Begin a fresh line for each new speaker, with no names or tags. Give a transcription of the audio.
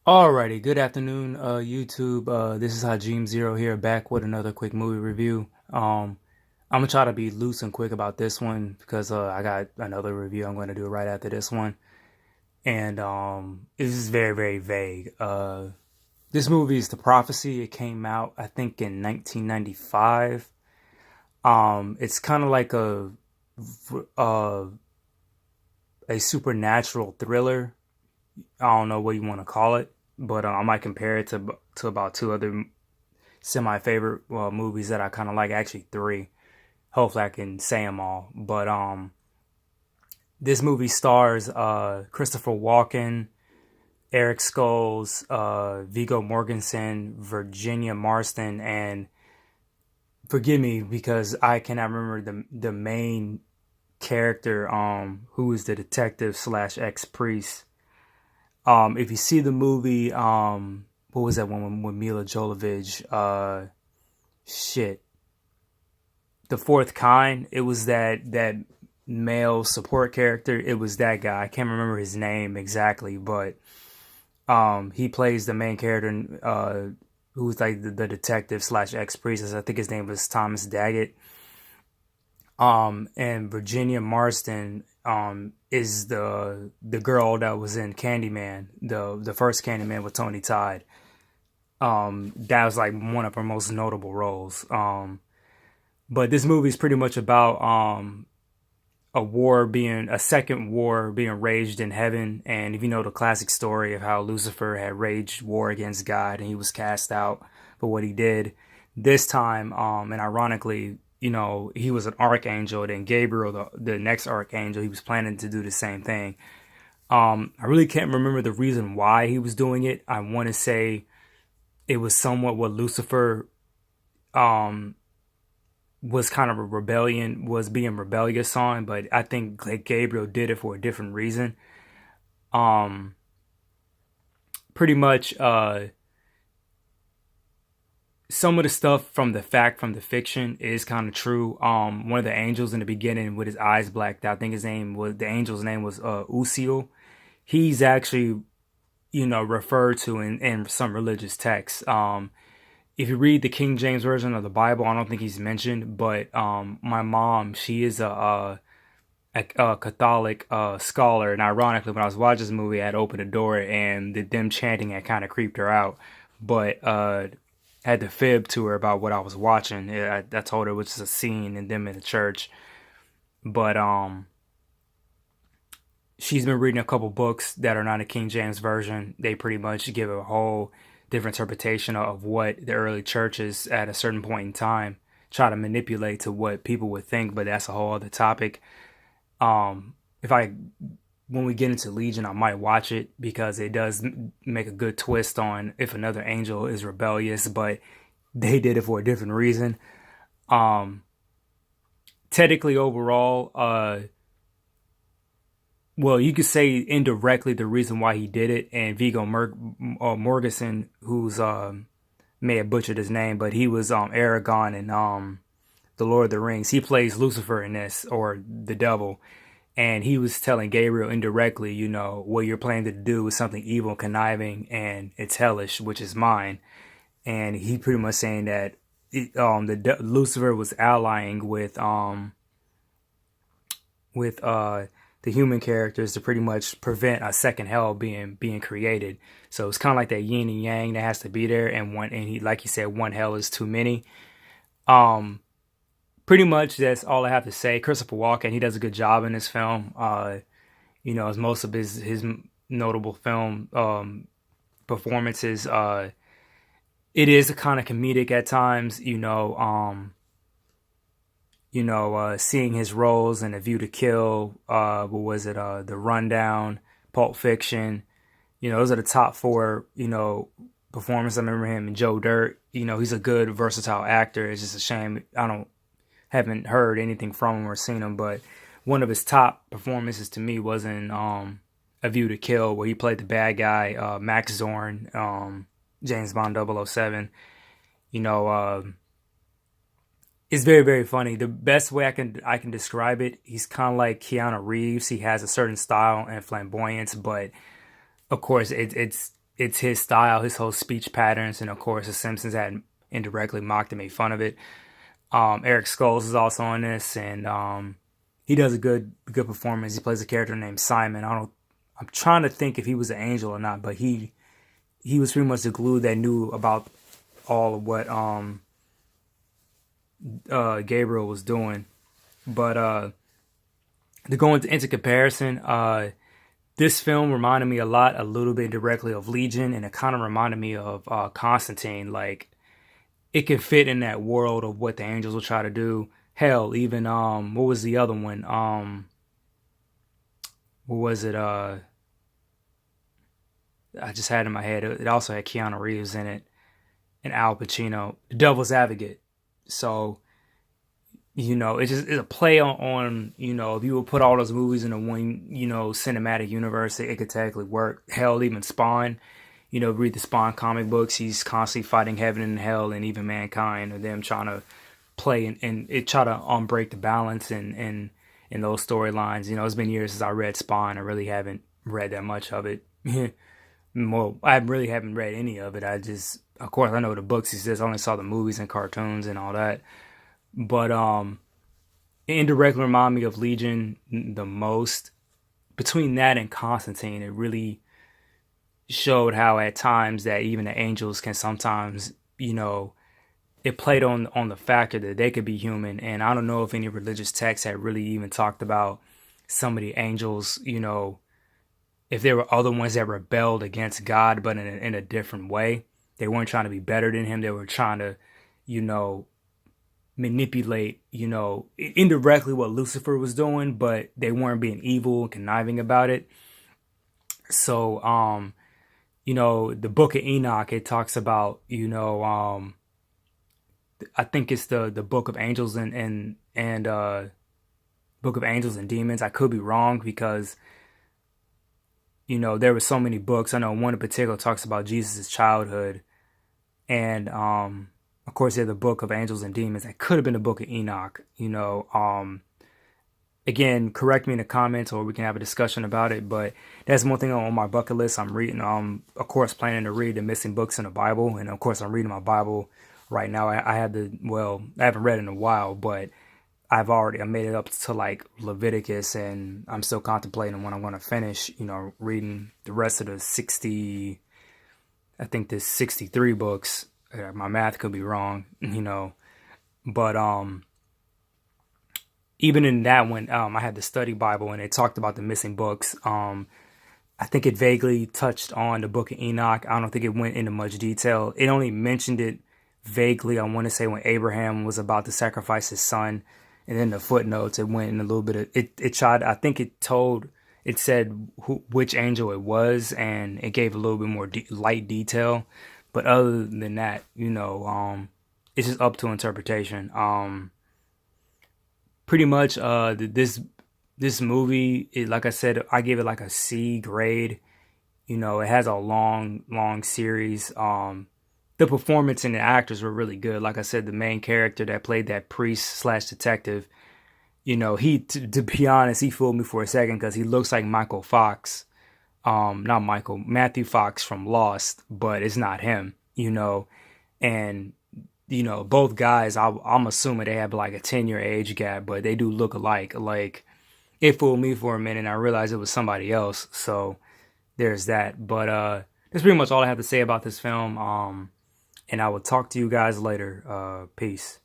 Alrighty, good afternoon, YouTube. This is Hajim Zero here, back with another quick movie review. I'm gonna try to be loose and quick about this one because I got another review I'm going to do right after this one, and this is very, very vague. This movie is The Prophecy. It came out, I think, in 1995. It's kind of like uh, a supernatural thriller. I don't know what you want to call it, but I might compare it to about two other semi favorite movies that I kind of like. Actually, three. Hopefully, I can say them all. But this movie stars Christopher Walken, Eric Skulls, Viggo Mortensen, Virginia Marston, and forgive me because I cannot remember the main character who is the detective slash ex priest. If you see the movie, what was that one with Mila Jovovich? Shit, The Fourth Kind. It was that male support character. It was that guy. I can't remember his name exactly, but he plays the main character, who's like the detective slash ex priest. I think his name was Thomas Daggett. And Virginia Marston is the girl that was in Candyman, the first Candyman with Tony Todd. That was like one of her most notable roles. But this movie is pretty much about a second war being waged in heaven. And if you know the classic story of how Lucifer had waged war against God and he was cast out for what he did, this time, and ironically, he was an archangel. Then Gabriel, the next archangel, he was planning to do the same thing. I really can't remember the reason why he was doing it. I want to say it was somewhat what Lucifer was kind of was being rebellious on, but I think like Gabriel did it for a different reason. Um, Pretty much, some of the stuff from the fiction is kind of true. One of the angels in the beginning with his eyes blacked out, I think the angel's name was Usiel. He's actually, referred to in some religious texts. If you read the King James version of the Bible, I don't think he's mentioned, but my mom, she is a Catholic scholar, and ironically, when I was watching this movie, I had opened the door, and them chanting had kind of creeped her out. But had to fib to her about what I was watching. I told her it was just a scene and them in the church. But she's been reading a couple books that are not a King James version. They pretty much give a whole different interpretation of what the early churches at a certain point in time try to manipulate to what people would think, but that's a whole other topic. If I When we get into Legion, I might watch it because it does make a good twist on if another angel is rebellious, but they did it for a different reason. Um, Technically, overall, well, you could say indirectly the reason why he did it, and Morgensen, who's may have butchered his name, but he was Aragon in the Lord of the Rings. He plays Lucifer in this, or the devil. And he was telling Gabriel indirectly, what you're planning to do is something evil, conniving, and it's hellish, which is mine. And he pretty much saying that Lucifer was allying with the human characters to pretty much prevent a second hell being created. So it's kind of like that yin and yang that has to be there, and he, like he said, one hell is too many. Um, Pretty much that's all I have to say. Christopher Walken, he does a good job in this film. As most of his notable film performances, it is a kind of comedic at times. Seeing his roles in A View to Kill, what was it? The Rundown, Pulp Fiction. Those are the top four. Performances. I remember him in Joe Dirt. He's a good versatile actor. It's just a shame haven't heard anything from him or seen him, but one of his top performances to me was in A View to Kill, where he played the bad guy, Max Zorn, James Bond 007. It's very, very funny. The best way I can describe it, he's kind of like Keanu Reeves. He has a certain style and flamboyance, but of course it's it's his style, his whole speech patterns, and of course the Simpsons had indirectly mocked and made fun of it. Eric Skolls is also on this, and he does a good performance. He plays a character named Simon. I'm trying to think if he was an angel or not, but he was pretty much the glue that knew about all of what Gabriel was doing. But to go into comparison, this film reminded me a little bit directly of Legion, and it kind of reminded me of Constantine. Like, it can fit in that world of what the angels will try to do. Hell, even what was the other one? What was it? I just had it in my head. It also had Keanu Reeves in it and Al Pacino. The Devil's Advocate. So, it's a play on, if you would put all those movies in a one, cinematic universe, it could technically work. Hell, even Spawn, read the Spawn comic books. He's constantly fighting heaven and hell and even mankind, and them trying to play and it try to break the balance in those storylines. It's been years since I read Spawn. I really haven't read that much of it. Well, I really haven't read any of it. Of course, I know the books exist. I only saw the movies and cartoons and all that. But it indirectly reminded me of Legion the most. Between that and Constantine, it really showed how at times that even the angels can sometimes, it played on the factor that they could be human. And I don't know if any religious texts had really even talked about some of the angels, if there were other ones that rebelled against God, but in a different way. They weren't trying to be better than him. They were trying to, manipulate, indirectly what Lucifer was doing, but they weren't being evil and conniving about it. So, the Book of Enoch, it talks about, I think it's the Book of Angels and Book of Angels and Demons. I could be wrong because, there were so many books. I know one in particular talks about Jesus' childhood. And, of course, there's the Book of Angels and Demons. That could have been the Book of Enoch, Again, correct me in the comments or we can have a discussion about it. But that's one thing on my bucket list. I'm reading, of course, planning to read the missing books in the Bible. And, of course, I'm reading my Bible right now. I haven't read it in a while, but I made it up to like Leviticus, and I'm still contemplating when I'm going to finish, reading the rest of the 63 books. My math could be wrong, but even in that one, I had the study Bible and it talked about the missing books. I think it vaguely touched on the Book of Enoch. I don't think it went into much detail. It only mentioned it vaguely. I want to say when Abraham was about to sacrifice his son, and then the footnotes, it went in a little bit of it. It tried. I think it said which angel it was, and it gave a little bit more light detail. But other than that, it's just up to interpretation. Pretty much, this movie, like I said, I give it like a C grade. It has a long series. The performance and the actors were really good. Like I said, the main character that played that priest/detective, to be honest, he fooled me for a second because he looks like Matthew Fox from Lost, but it's not him, and, both guys, I'm assuming they have like a 10-year age gap, but they do look alike. Like, it fooled me for a minute and I realized it was somebody else. So there's that. But that's pretty much all I have to say about this film. And I will talk to you guys later. Peace.